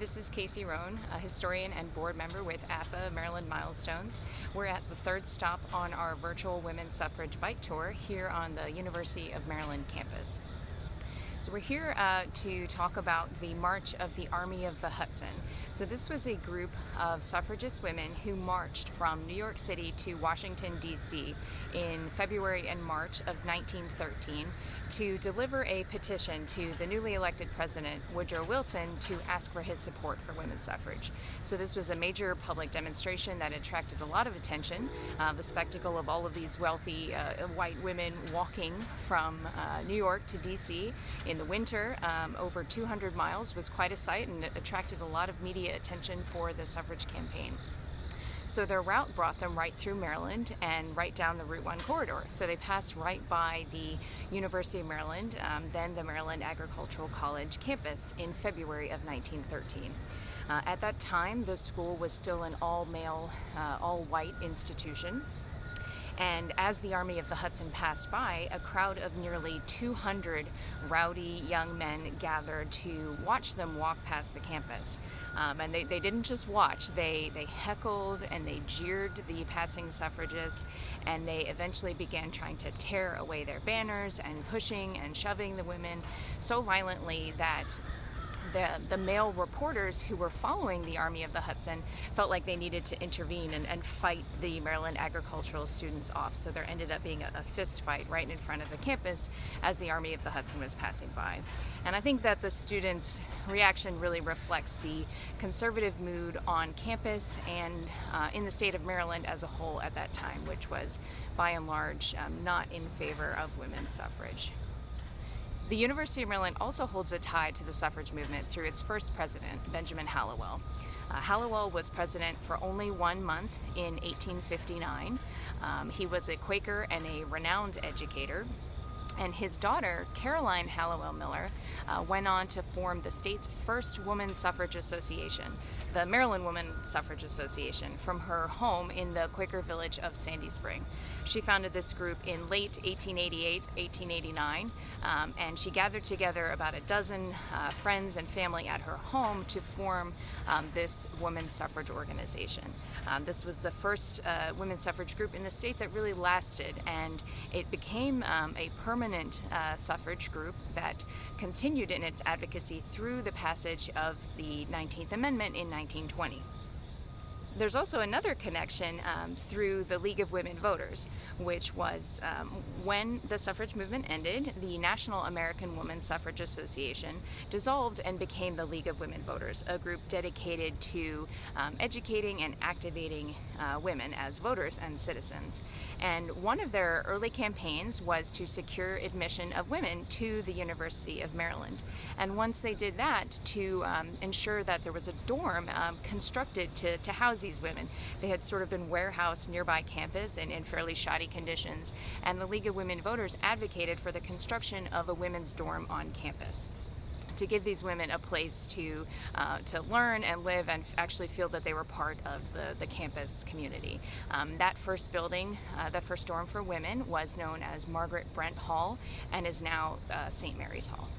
this is Casey Roan, a historian and board member with APA Maryland Milestones. We're at the third stop on our virtual women's suffrage bike tour here on the University of Maryland campus. So we're here to talk about the March of the Army of the Hudson. So this was a group of suffragist women who marched from New York City to Washington, D.C. in February and March of 1913 to deliver a petition to the newly elected president, Woodrow Wilson, to ask for his support for women's suffrage. So this was a major public demonstration that attracted a lot of attention. The spectacle of all of these wealthy white women walking from New York to D.C. in the winter, over 200 miles, was quite a sight and it attracted a lot of media attention for the suffrage campaign. So their route brought them right through Maryland and right down the Route 1 corridor. So they passed right by the University of Maryland, then the Maryland Agricultural College campus in February of 1913. At that time, the school was still an all-male, all-white institution. And as the Army of the Hudson passed by, a crowd of nearly 200 rowdy young men gathered to watch them walk past the campus. And they didn't just watch, they heckled and they jeered the passing suffragists, and they eventually began trying to tear away their banners and pushing and shoving the women so violently that the male reporters who were following the Army of the Hudson felt like they needed to intervene and fight the Maryland agricultural students off. So there ended up being a fist fight right in front of the campus as the Army of the Hudson was passing by. And I think that the students' reaction really reflects the conservative mood on campus and in the state of Maryland as a whole at that time, which was by and large not in favor of women's suffrage. The University of Maryland also holds a tie to the suffrage movement through its first president, Benjamin Hallowell. Hallowell was president for only 1 month in 1859. He was a Quaker and a renowned educator. And his daughter, Caroline Hallowell Miller, went on to form the state's first women's suffrage association, the Maryland Women's Suffrage Association, from her home in the Quaker village of Sandy Spring. She founded this group in late 1888, 1889, and she gathered together about a dozen friends and family at her home to form this women's suffrage organization. This was the first women's suffrage group in the state that really lasted, and it became a permanent suffrage group that continued in its advocacy through the passage of the 19th Amendment in 1920. There's also another connection through the League of Women Voters, which was when the suffrage movement ended, the National American Women's Suffrage Association dissolved and became the League of Women Voters, a group dedicated to educating and activating women as voters and citizens. And one of their early campaigns was to secure admission of women to the University of Maryland. And once they did that, to ensure that there was a dorm constructed to house these women. They had sort of been warehoused nearby campus in fairly shoddy conditions, and the League of Women Voters advocated for the construction of a women's dorm on campus to give these women a place to learn and live and actually feel that they were part of the campus community. That first building, the first dorm for women, was known as Margaret Brent Hall and is now St. Mary's Hall.